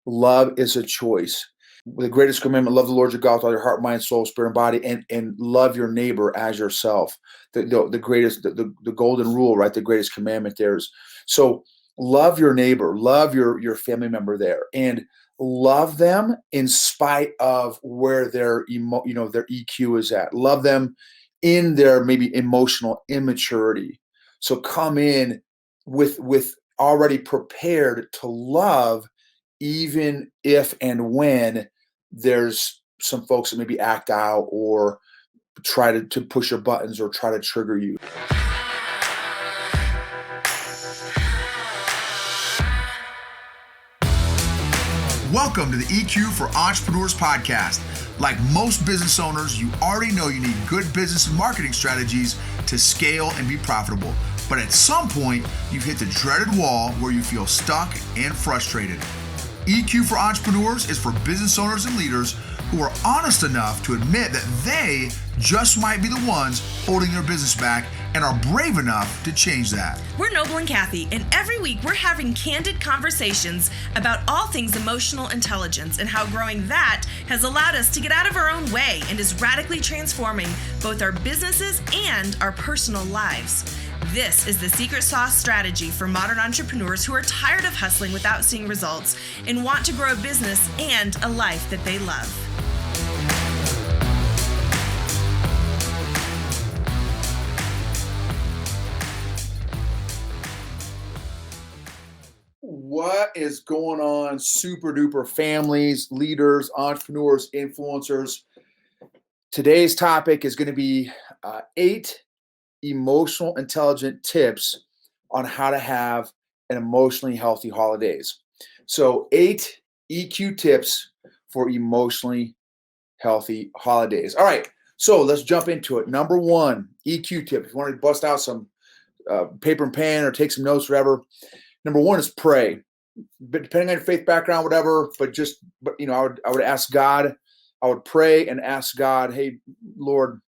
Love is a choice. The greatest commandment, love the Lord your God with all your heart, mind, soul, spirit, and body, and love your neighbor as yourself. The greatest, the golden rule, right? The greatest commandment there is. So love your neighbor, love your family member there, and love them in spite of where their EQ is at. Love them in their maybe emotional immaturity. So come in with already prepared to love, even if and when there's some folks that maybe act out or try to push your buttons or try to trigger you. Welcome to the EQ for Entrepreneurs podcast. Like most business owners, you already know you need good business and marketing strategies to scale and be profitable. But at some point, you've hit the dreaded wall where you feel stuck and frustrated. EQ for Entrepreneurs is for business owners and leaders who are honest enough to admit that they just might be the ones holding their business back and are brave enough to change that. We're Noble and Kathy, and every week we're having candid conversations about all things emotional intelligence and how growing that has allowed us to get out of our own way and is radically transforming both our businesses and our personal lives. This is the secret sauce strategy for modern entrepreneurs who are tired of hustling without seeing results and want to grow a business and a life that they love. What is going on, super duper families, leaders, entrepreneurs, influencers? Today's topic is going to be 8 emotional intelligent tips on how to have an emotionally healthy holidays. So 8 EQ tips for emotionally healthy holidays. All right, so let's jump into it. Number 1 EQ tip. If you want to bust out some paper and pen or take some notes, whatever. Number 1 is pray. But depending on your faith background, whatever, but I would ask God. I would pray and ask God, hey, Lord,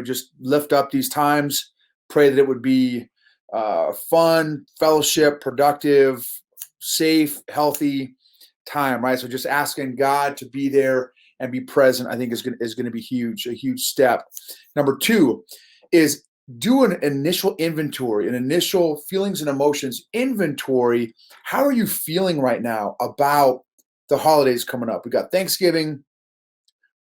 just lift up these times. Pray that it would be fun, fellowship, productive, safe, healthy time, right? So just asking God to be there and be present, I think is going to be huge, a huge step. Number 2 is do an initial inventory, an initial feelings and emotions inventory. How are you feeling right now about the holidays coming up? We got Thanksgiving,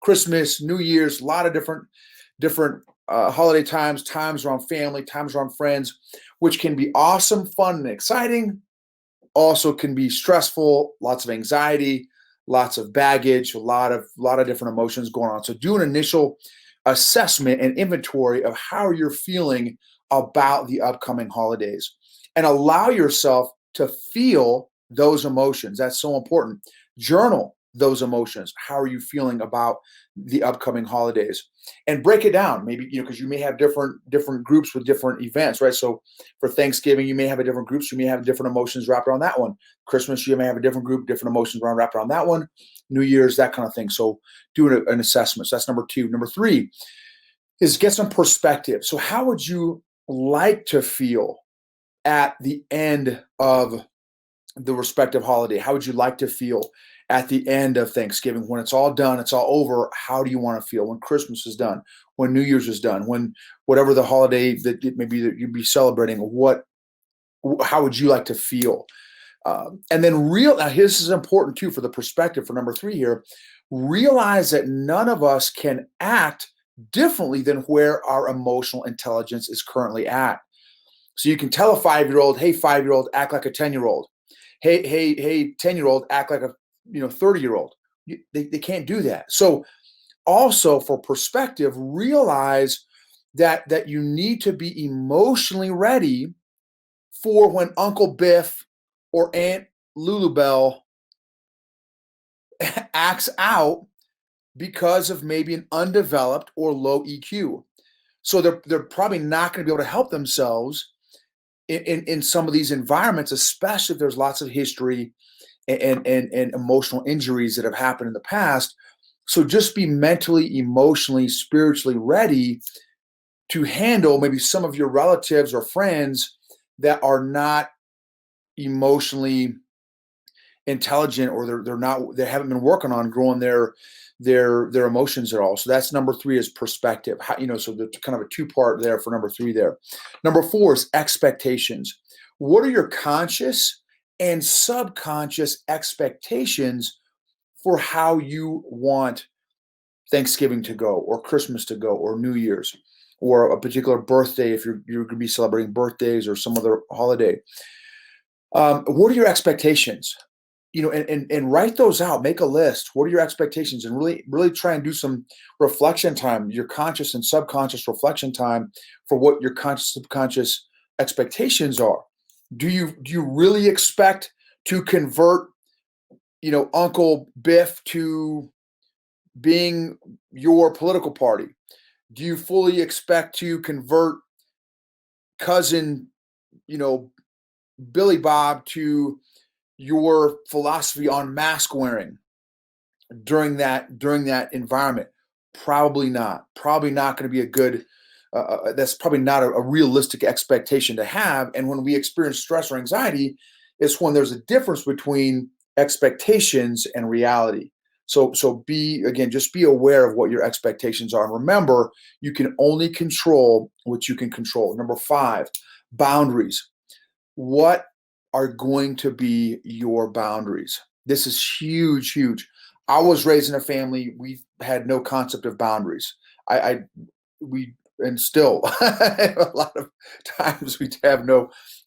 Christmas, New Year's, a lot of different holiday times around family, times around friends, which can be awesome, fun, and exciting. Also can be stressful, lots of anxiety, lots of baggage, a lot of different emotions going on. So do an initial assessment and inventory of how you're feeling about the upcoming holidays and allow yourself to feel those emotions. That's so important. Journal those emotions. How are you feeling about the upcoming holidays? And break it down, maybe, because you may have different groups with different events, right? So for Thanksgiving, you may have a different groups. You may have different emotions wrapped around that one. Christmas, you may have a different group, different emotions wrapped around that one. New Year's, that kind of thing. So do an assessment. So that's number 2. Number 3 is get some perspective. So how would you like to feel at the end of the respective holiday? How would you like to feel at the end of Thanksgiving? When it's all done, it's all over, how do you want to feel? When Christmas is done, when New Year's is done, when whatever the holiday that maybe that you'd be celebrating, how would you like to feel? And then this is important too for the perspective for number 3 here. Realize that none of us can act differently than where our emotional intelligence is currently at. So you can tell a 5-year-old, hey, 5-year-old, act like a 10-year-old. Hey, 10-year-old, act like a 30-year-old. They can't do that. So also for perspective, realize that you need to be emotionally ready for when Uncle Biff or Aunt Lulubelle acts out because of maybe an undeveloped or low EQ. So they're probably not going to be able to help themselves in some of these environments, especially if there's lots of history and emotional injuries that have happened in the past. So just be mentally, emotionally, spiritually ready to handle maybe some of your relatives or friends that are not emotionally intelligent, or they haven't been working on growing their emotions at all. So that's number 3 is perspective. So there's kind of a 2-part there for number 3 there. Number 4 is expectations. What are your conscious and subconscious expectations for how you want Thanksgiving to go, or Christmas to go, or New Year's, or a particular birthday if you're going to be celebrating birthdays or some other holiday? What are your expectations? And write those out. Make a list. What are your expectations? And really try and do some reflection time, your conscious and subconscious reflection time for what your conscious, subconscious expectations are. Do you really expect to convert, Uncle Biff to being your political party? Do you fully expect to convert cousin, Billy Bob to your philosophy on mask wearing during that environment? Probably not. Probably not going to be a good. That's probably not a realistic expectation to have. And when we experience stress or anxiety, it's when there's a difference between expectations and reality. So just be aware of what your expectations are. And remember, you can only control what you can control. Number 5, boundaries. What are going to be your boundaries? This is huge, huge. I was raised in a family, we had no concept of boundaries. And still a lot of times we have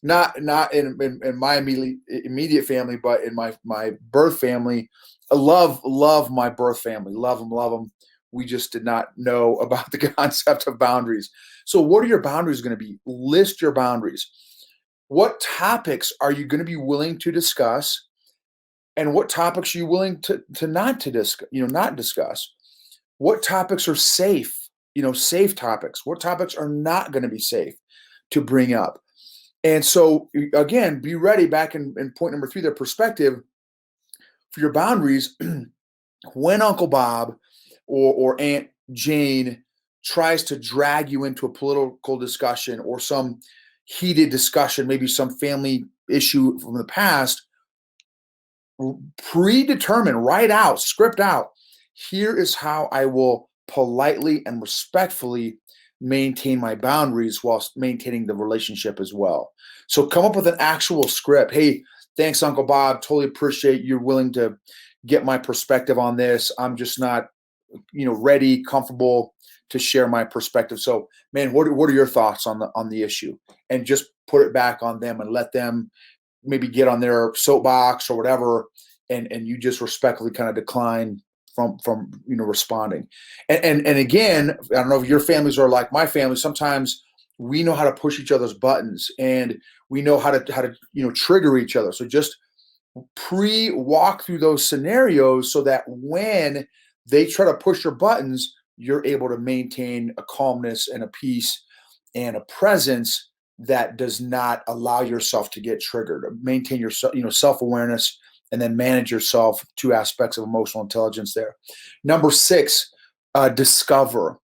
not in my immediate family, but in my birth family. I love my birth family. Love them. We just did not know about the concept of boundaries. So what are your boundaries going to be? List your boundaries. What topics are you going to be willing to discuss? And what topics are you willing to not discuss? What topics are safe? Safe topics. What topics are not going to be safe to bring up? And so again, be ready. Back in point number 3, their perspective for your boundaries. When Uncle Bob or Aunt Jane tries to drag you into a political discussion or some heated discussion, maybe some family issue from the past, predetermine, write out, script out, here is how I will politely and respectfully maintain my boundaries whilst maintaining the relationship as well. So come up with an actual script. Hey, thanks, Uncle Bob. Totally appreciate you're willing to get my perspective on this. I'm just not, ready, comfortable to share my perspective. So, man, what are your thoughts on the issue? And just put it back on them and let them maybe get on their soapbox or whatever, and you just respectfully kind of decline from responding. And again, I don't know if your families are like my family. Sometimes we know how to push each other's buttons, and we know how to trigger each other. So just pre-walk through those scenarios so that when they try to push your buttons, you're able to maintain a calmness and a peace and a presence that does not allow yourself to get triggered. Maintain your self-awareness, and then manage yourself. 2 aspects of emotional intelligence there. Number 6, discover.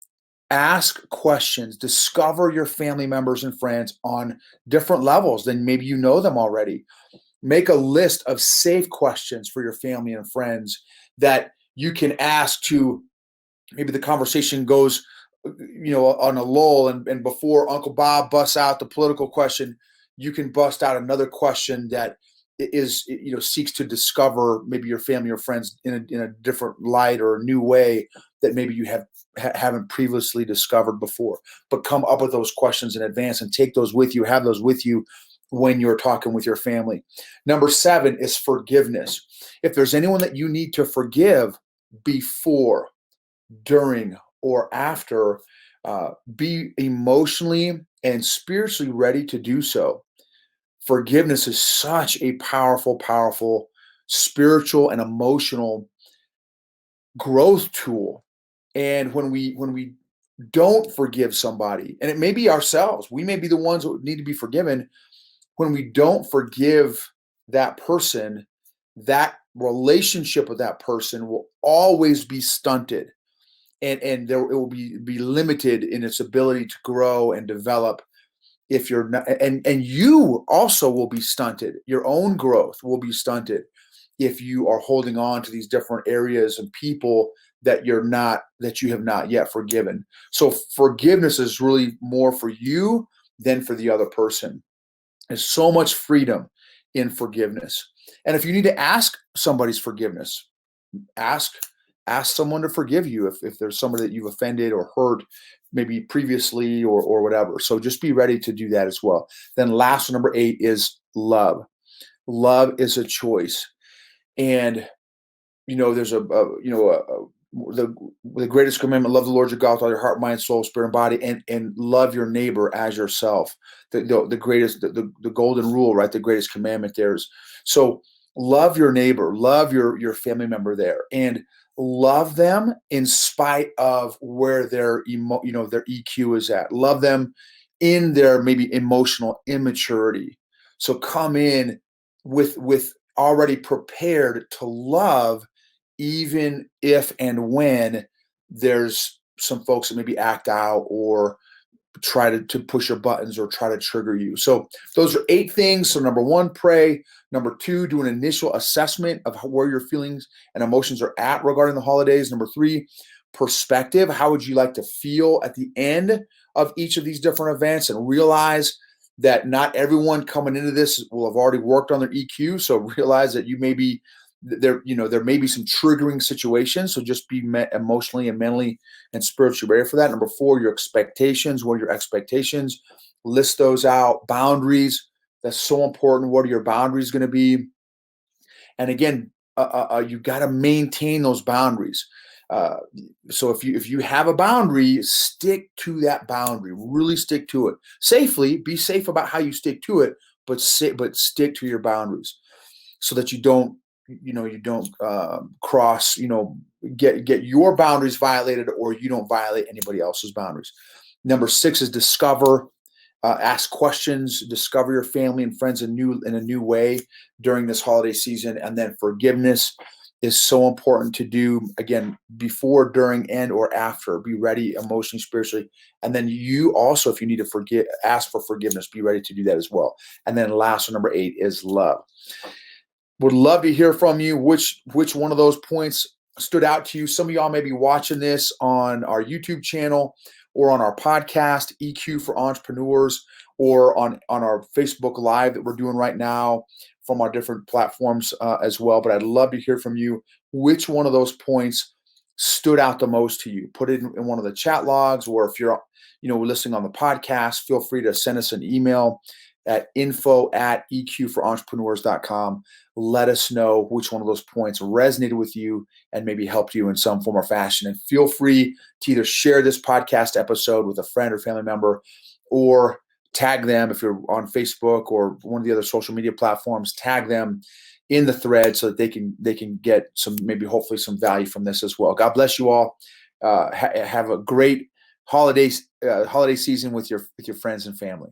Ask questions. Discover your family members and friends on different levels than maybe you know them already. Make a list of safe questions for your family and friends that you can ask to, maybe the conversation goes on a lull, and before Uncle Bob busts out the political question, you can bust out another question that is seeks to discover maybe your family or friends in a different light or a new way that maybe you haven't previously discovered before. But come up with those questions in advance and take those with you, have those with you when you're talking with your family. Number 7 is forgiveness. If there's anyone that you need to forgive before, during, or after, be emotionally and spiritually ready to do so. Forgiveness is such a powerful, powerful spiritual and emotional growth tool. And when we don't forgive somebody, and it may be ourselves, we may be the ones that need to be forgiven. When we don't forgive that person, that relationship with that person will always be stunted, and it will be limited in its ability to grow and develop. If you're not, and you also will be stunted. Your own growth will be stunted if you are holding on to these different areas and people that you have not yet forgiven. So forgiveness is really more for you than for the other person. There's so much freedom in forgiveness. And if you need to ask somebody's forgiveness, ask someone to forgive you if there's somebody that you've offended or hurt maybe previously or whatever. So just be ready to do that as well. Then last, number 8 is love. Love is a choice. And there's the greatest commandment: love the Lord your God with all your heart, mind, soul, spirit, and body, and love your neighbor as yourself. The greatest, the golden rule, right? The greatest commandment there is. So love your neighbor, love your family member there, and love them in spite of where their EQ is at. Love them in their maybe emotional immaturity. So come in with already prepared to love, even if and when there's some folks that maybe act out or try to push your buttons or try to trigger you. So those are 8 things. So number 1, pray. Number 2, do an initial assessment of where your feelings and emotions are at regarding the holidays. Number 3, perspective. How would you like to feel at the end of each of these different events, and realize that not everyone coming into this will have already worked on their EQ. So realize that you may be there may be some triggering situations. So just be emotionally and mentally and spiritually ready for that. Number 4, your expectations. What are your expectations? List those out. Boundaries. That's so important. What are your boundaries going to be? And again, you got to maintain those boundaries. So if you have a boundary, stick to that boundary. Really stick to it safely. Be safe about how you stick to it, but stick to your boundaries, so that you don't cross, get your boundaries violated, or you don't violate anybody else's boundaries. Number 6 is discover. Ask questions, discover your family and friends in a new way during this holiday season. And then forgiveness is so important to do, again, before, during, and or after. Be ready emotionally, spiritually. And then you also, if you need to ask for forgiveness, be ready to do that as well. And then last, number 8 is love. Would love to hear from you. Which one of those points stood out to you? Some of y'all may be watching this on our YouTube channel or on our podcast, EQ for Entrepreneurs, or on our Facebook Live that we're doing right now from our different platforms as well. But I'd love to hear from you. Which one of those points stood out the most to you? Put it in one of the chat logs, or if you're listening on the podcast, feel free to send us an email at info@eqforentrepreneurs.com. Let us know which one of those points resonated with you and maybe helped you in some form or fashion. And feel free to either share this podcast episode with a friend or family member, or tag them if you're on Facebook or one of the other social media platforms. Tag them in the thread so that they can get some, maybe hopefully some value from this as well. God bless you all. Have a great holiday season with your friends and family.